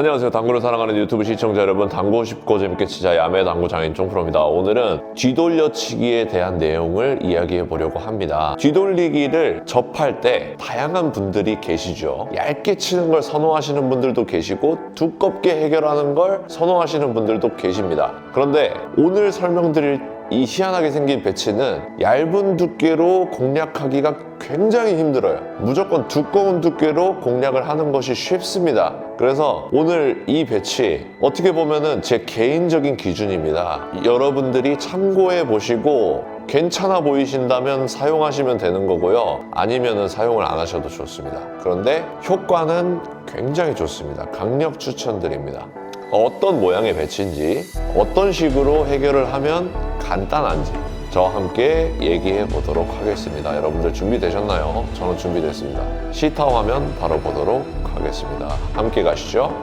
안녕하세요. 당구를 사랑하는 유튜브 시청자 여러분, 당구 쉽고 재밌게 치자 야매 당구 장인 쫑프로입니다. 오늘은 뒤돌려치기에 대한 내용을 이야기해 보려고 합니다. 뒤돌리기를 접할 때 다양한 분들이 계시죠. 얇게 치는 걸 선호하시는 분들도 계시고 두껍게 해결하는 걸 선호하시는 분들도 계십니다. 그런데 오늘 설명드릴 이 희한하게 생긴 배치는 얇은 두께로 공략하기가 굉장히 힘들어요. 무조건 두꺼운 두께로 공략을 하는 것이 쉽습니다. 그래서 오늘 이 배치 어떻게 보면은 제 개인적인 기준입니다. 여러분들이 참고해 보시고 괜찮아 보이신다면 사용하시면 되는 거고요. 아니면은 사용을 안 하셔도 좋습니다. 그런데 효과는 굉장히 좋습니다. 강력 추천드립니다. 어떤 모양의 배치인지, 어떤 식으로 해결을 하면 간단한지 저와 함께 얘기해 보도록 하겠습니다. 여러분들 준비되셨나요? 저는 준비됐습니다. 시타워 화면 바로 보도록 하겠습니다. 함께 가시죠.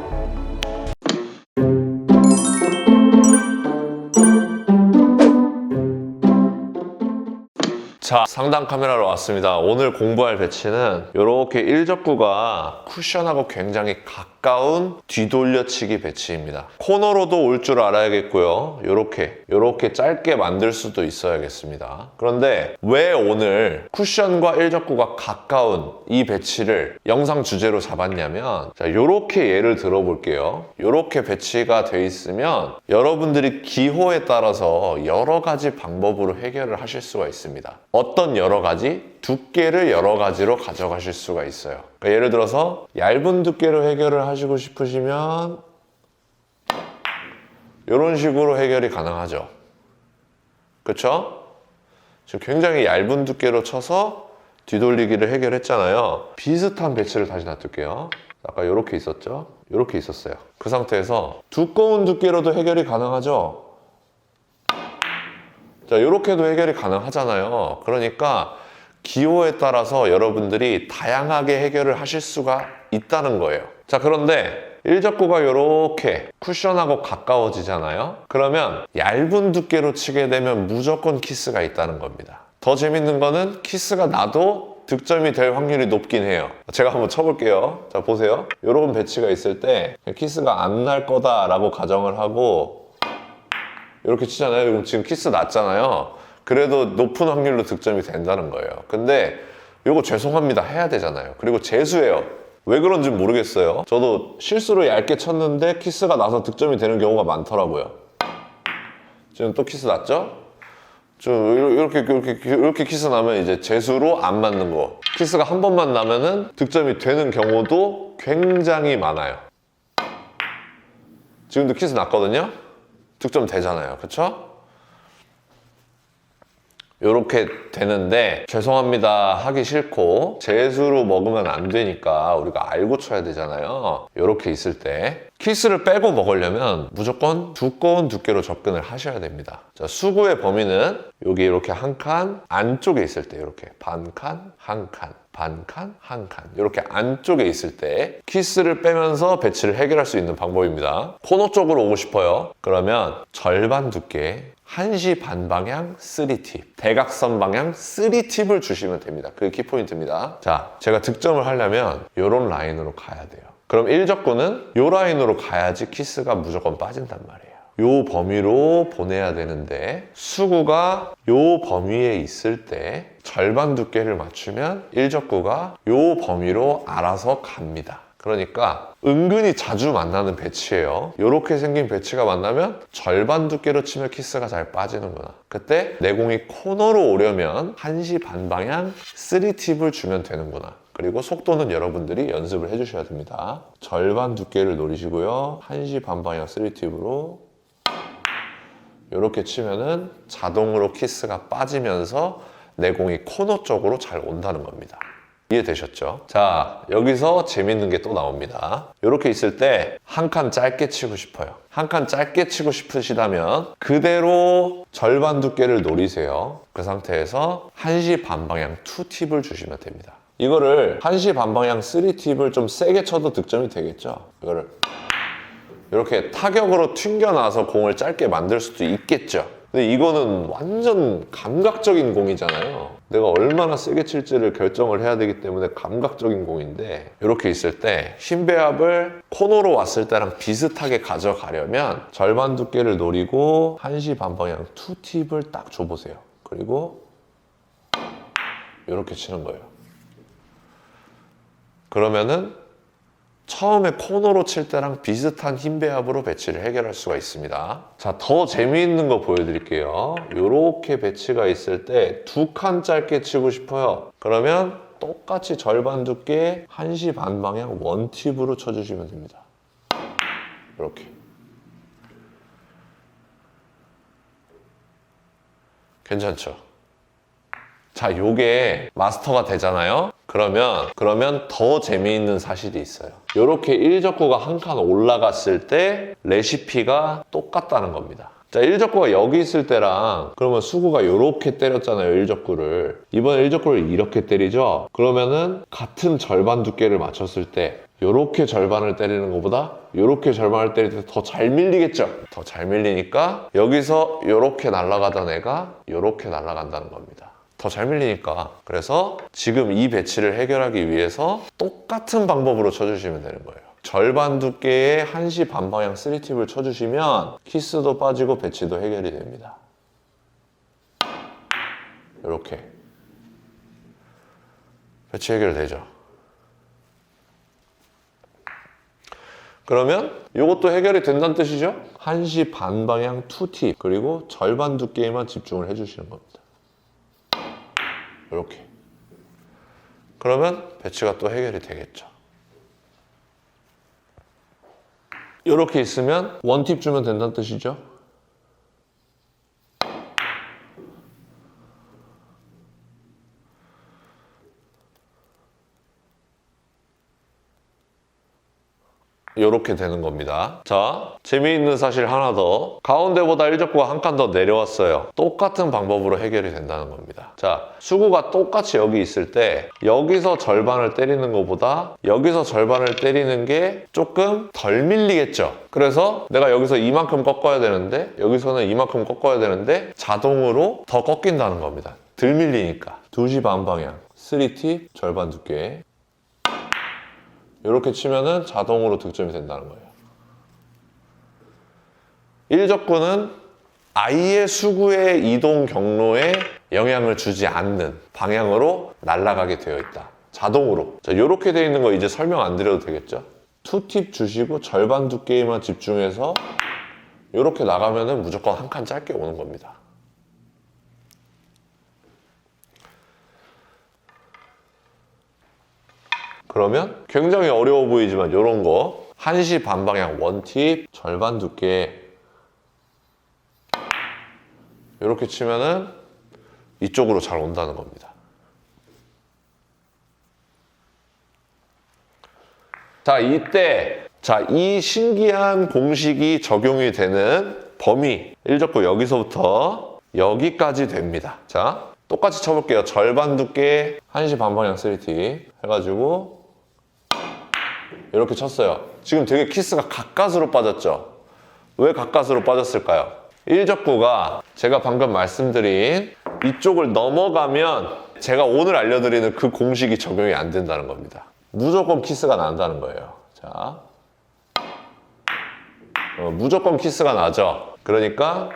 자, 상단 카메라로 왔습니다. 오늘 공부할 배치는 이렇게 일적구가 쿠션하고 굉장히 가까운 뒤돌려치기 배치입니다. 코너로도 올 줄 알아야겠고요. 이렇게 짧게 만들 수도 있어야겠습니다. 그런데 왜 오늘 쿠션과 일적구가 가까운 이 배치를 영상 주제로 잡았냐면, 자, 이렇게 예를 들어볼게요. 이렇게 배치가 돼 있으면 여러분들이 기호에 따라서 여러 가지 방법으로 해결을 하실 수가 있습니다. 어떤 여러 가지? 두께를 여러 가지로 가져가실 수가 있어요. 그러니까 예를 들어서 얇은 두께로 해결을 하시고 싶으시면 이런 식으로 해결이 가능하죠. 그렇죠? 지금 굉장히 얇은 두께로 쳐서 뒤돌리기를 해결했잖아요. 비슷한 배치를 다시 놔둘게요. 아까 이렇게 있었죠? 이렇게 있었어요. 그 상태에서 두꺼운 두께로도 해결이 가능하죠? 자, 이렇게도 해결이 가능하잖아요. 그러니까 기호에 따라서 여러분들이 다양하게 해결을 하실 수가 있다는 거예요. 자, 그런데 일적구가 이렇게 쿠션하고 가까워지잖아요. 그러면 얇은 두께로 치게 되면 무조건 키스가 있다는 겁니다. 더 재밌는 거는 키스가 나도 득점이 될 확률이 높긴 해요. 제가 한번 쳐볼게요. 자, 보세요. 이런 배치가 있을 때 키스가 안 날 거다라고 가정을 하고 이렇게 치잖아요. 그럼 지금 키스 났잖아요. 그래도 높은 확률로 득점이 된다는 거예요. 근데 이거 죄송합니다 해야 되잖아요. 그리고 재수예요. 왜 그런지 모르겠어요. 저도 실수로 얇게 쳤는데 키스가 나서 득점이 되는 경우가 많더라고요. 지금 또 키스 났죠? 이렇게 키스 나면 이제 재수로 안 맞는 거. 키스가 한 번만 나면은 득점이 되는 경우도 굉장히 많아요. 지금도 키스 났거든요? 득점 되잖아요. 그쵸? 이렇게 되는데 죄송합니다 하기 싫고 재수로 먹으면 안 되니까 우리가 알고 쳐야 되잖아요. 이렇게 있을 때 키스를 빼고 먹으려면 무조건 두꺼운 두께로 접근을 하셔야 됩니다. 자, 수구의 범위는 여기 이렇게 한 칸 안쪽에 있을 때 이렇게 반 칸, 한 칸, 반 칸, 한 칸 이렇게 안쪽에 있을 때 키스를 빼면서 배치를 해결할 수 있는 방법입니다. 코너 쪽으로 오고 싶어요. 그러면 절반 두께 1시 반 방향 3팁, 대각선 방향 3팁을 주시면 됩니다. 그게 키포인트입니다. 자, 제가 득점을 하려면 이런 라인으로 가야 돼요. 그럼 일적구는 이 라인으로 가야지 키스가 무조건 빠진단 말이에요. 이 범위로 보내야 되는데 수구가 이 범위에 있을 때 절반 두께를 맞추면 일적구가 이 범위로 알아서 갑니다. 그러니까 은근히 자주 만나는 배치예요. 이렇게 생긴 배치가 만나면 절반 두께로 치면 키스가 잘 빠지는구나. 그때 내공이 코너로 오려면 1시 반 방향 3팁을 주면 되는구나. 그리고 속도는 여러분들이 연습을 해주셔야 됩니다. 절반 두께를 노리시고요. 1시 반 방향 3팁으로 이렇게 치면은 자동으로 키스가 빠지면서 내공이 코너 쪽으로 잘 온다는 겁니다. 이해되셨죠? 자, 여기서 재밌는 게 또 나옵니다. 이렇게 있을 때 한 칸 짧게 치고 싶어요. 한 칸 짧게 치고 싶으시다면 그대로 절반 두께를 노리세요. 그 상태에서 1시 반 방향 2팁을 주시면 됩니다. 이거를 1시 반 방향 3팁을 좀 세게 쳐도 득점이 되겠죠? 이거를 이렇게 타격으로 튕겨놔서 공을 짧게 만들 수도 있겠죠? 근데 이거는 완전 감각적인 공이잖아요. 내가 얼마나 세게 칠지를 결정을 해야 되기 때문에 감각적인 공인데, 이렇게 있을 때 힘 배합을 코너로 왔을 때랑 비슷하게 가져가려면 절반 두께를 노리고 1시 반 방향 투팁을 딱 줘보세요. 그리고 이렇게 치는 거예요. 그러면은 처음에 코너로 칠 때랑 비슷한 힘 배합으로 배치를 해결할 수가 있습니다. 자, 더 재미있는 거 보여드릴게요. 이렇게 배치가 있을 때 2칸 짧게 치고 싶어요. 그러면 똑같이 절반 두께 1시 반 방향 원팁으로 쳐주시면 됩니다. 이렇게. 괜찮죠? 자, 요게 마스터가 되잖아요? 그러면 더 재미있는 사실이 있어요. 이렇게 1적구가 한 칸 올라갔을 때 레시피가 똑같다는 겁니다. 자, 1적구가 여기 있을 때랑 그러면 수구가 이렇게 때렸잖아요, 1적구를. 이번에 1적구를 이렇게 때리죠? 그러면은 같은 절반 두께를 맞췄을 때 이렇게 절반을 때리는 것보다 이렇게 절반을 때릴 때 더 잘 밀리겠죠? 더 잘 밀리니까 여기서 이렇게 날아가던 애가 이렇게 날아간다는 겁니다. 더 잘 밀리니까. 그래서 지금 이 배치를 해결하기 위해서 똑같은 방법으로 쳐주시면 되는 거예요. 절반 두께의 1시 반 방향 3팁을 쳐주시면 키스도 빠지고 배치도 해결이 됩니다. 이렇게 배치 해결되죠. 그러면 이것도 해결이 된다는 뜻이죠. 1시 반 방향 2팁 그리고 절반 두께에만 집중을 해주시는 겁니다. 이렇게. 그러면 배치가 또 해결이 되겠죠. 이렇게 있으면 원팁 주면 된다는 뜻이죠. 이렇게 되는 겁니다. 자, 재미있는 사실 하나 더. 가운데보다 1적구가 한 칸 더 내려왔어요. 똑같은 방법으로 해결이 된다는 겁니다. 자, 수구가 똑같이 여기 있을 때 여기서 절반을 때리는 것보다 여기서 절반을 때리는 게 조금 덜 밀리겠죠. 그래서 내가 여기서 이만큼 꺾어야 되는데 여기서는 이만큼 꺾어야 되는데 자동으로 더 꺾인다는 겁니다. 덜 밀리니까. 2시 반 방향 3팁 절반 두께 이렇게 치면은 자동으로 득점이 된다는 거예요. 1적구는 아예 수구의 이동 경로에 영향을 주지 않는 방향으로 날아가게 되어 있다. 자동으로. 자, 이렇게 되어 있는 거 이제 설명 안 드려도 되겠죠? 2팁 주시고 절반 두께에만 집중해서 이렇게 나가면은 무조건 한 칸 짧게 오는 겁니다. 그러면 굉장히 어려워 보이지만 이런 거 1시 반 방향 원팁 절반 두께 이렇게 치면은 이쪽으로 잘 온다는 겁니다. 자, 이때 이 신기한 공식이 적용이 되는 범위 1적구 여기서부터 여기까지 됩니다. 자, 똑같이 쳐볼게요. 절반 두께 1시 반 방향 3팁 해가지고 이렇게 쳤어요. 지금 되게 키스가 가까스로 빠졌죠? 왜 가까스로 빠졌을까요? 1적구가 제가 방금 말씀드린 이쪽을 넘어가면 제가 오늘 알려드리는 그 공식이 적용이 안 된다는 겁니다. 무조건 키스가 난다는 거예요. 자, 무조건 키스가 나죠? 그러니까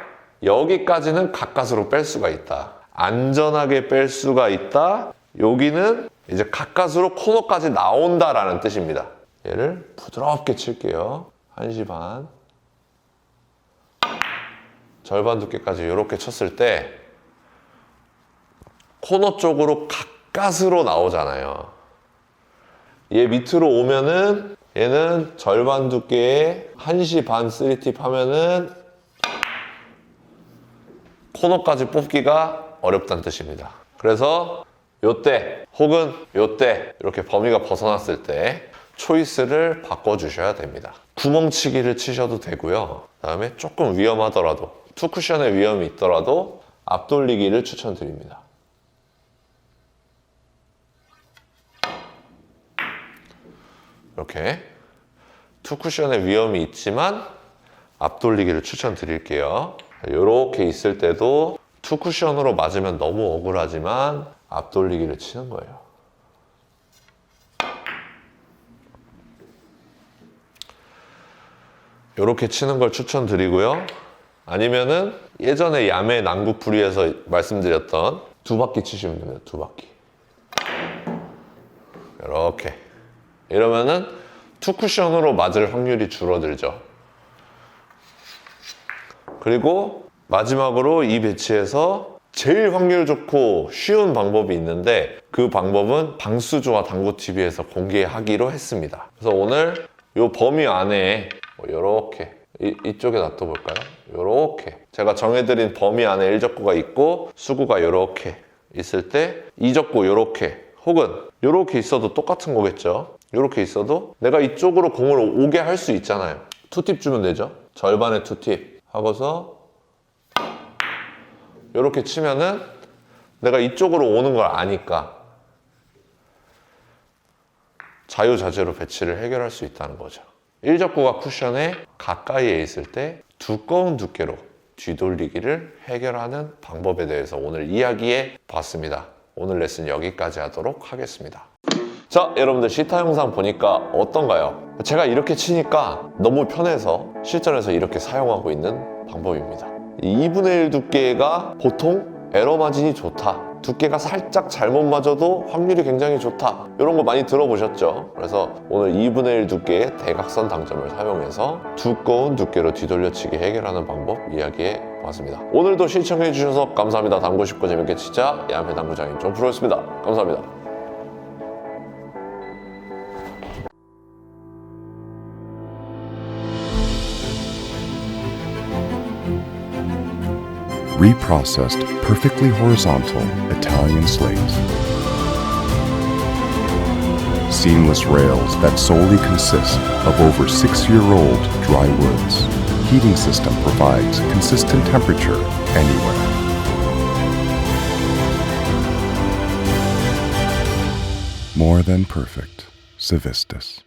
여기까지는 가까스로 뺄 수가 있다. 안전하게 뺄 수가 있다. 여기는 이제 가까스로 코너까지 나온다라는 뜻입니다. 얘를 부드럽게 칠게요. 1시 반 절반 두께까지 이렇게 쳤을 때 코너 쪽으로 가까스로 나오잖아요. 얘 밑으로 오면은 얘는 절반 두께에 1시 반 3팁 하면은 코너까지 뽑기가 어렵다는 뜻입니다. 그래서 요때 혹은 요때 이렇게 범위가 벗어났을 때 초이스를 바꿔주셔야 됩니다. 구멍치기를 치셔도 되고요. 그 다음에 조금 위험하더라도 투쿠션의 위험이 있더라도 앞돌리기를 추천드립니다. 이렇게 투쿠션의 위험이 있지만 앞돌리기를 추천드릴게요. 이렇게 있을 때도 투 쿠션으로 맞으면 너무 억울하지만 앞돌리기를 치는 거예요. 이렇게 치는 걸 추천드리고요. 아니면은 예전에 야매 난구풀이에서 말씀드렸던 두 바퀴 치시면 됩니다. 두 바퀴. 이렇게. 이러면은 투 쿠션으로 맞을 확률이 줄어들죠. 그리고 마지막으로 이 배치에서 제일 확률 좋고 쉬운 방법이 있는데 그 방법은 방수조와 당구TV에서 공개하기로 했습니다. 그래서 오늘 이 범위 안에 이렇게 이쪽에 놔둬볼까요? 이렇게 제가 정해드린 범위 안에 1적구가 있고 수구가 이렇게 있을 때 2적구 이렇게 혹은 이렇게 있어도 똑같은 거겠죠. 이렇게 있어도 내가 이쪽으로 공을 오게 할 수 있잖아요. 투팁 주면 되죠. 절반의 투팁 하고서 이렇게 치면은 내가 이쪽으로 오는 걸 아니까 자유자재로 배치를 해결할 수 있다는 거죠. 1적구가 쿠션에 가까이에 있을 때 두꺼운 두께로 뒤돌리기를 해결하는 방법에 대해서 오늘 이야기해 봤습니다. 오늘 레슨 여기까지 하도록 하겠습니다. 자, 여러분들 시타 영상 보니까 어떤가요? 제가 이렇게 치니까 너무 편해서 실전에서 이렇게 사용하고 있는 방법입니다. 2분의 1 두께가 보통 에러 마진이 좋다. 두께가 살짝 잘못 맞아도 확률이 굉장히 좋다. 이런 거 많이 들어보셨죠? 그래서 오늘 2분의 1 두께의 대각선 당점을 사용해서 두꺼운 두께로 뒤돌려치기 해결하는 방법 이야기해 봤습니다. 오늘도 시청해 주셔서 감사합니다. 당구 쉽고 재밌게 치자 야매 당구장인 존프로였습니다. 감사합니다. Reprocessed, perfectly horizontal Italian slates. Seamless rails that solely consist of over 6-year-old dry woods. Heating system provides consistent temperature anywhere. More than perfect. Civistus.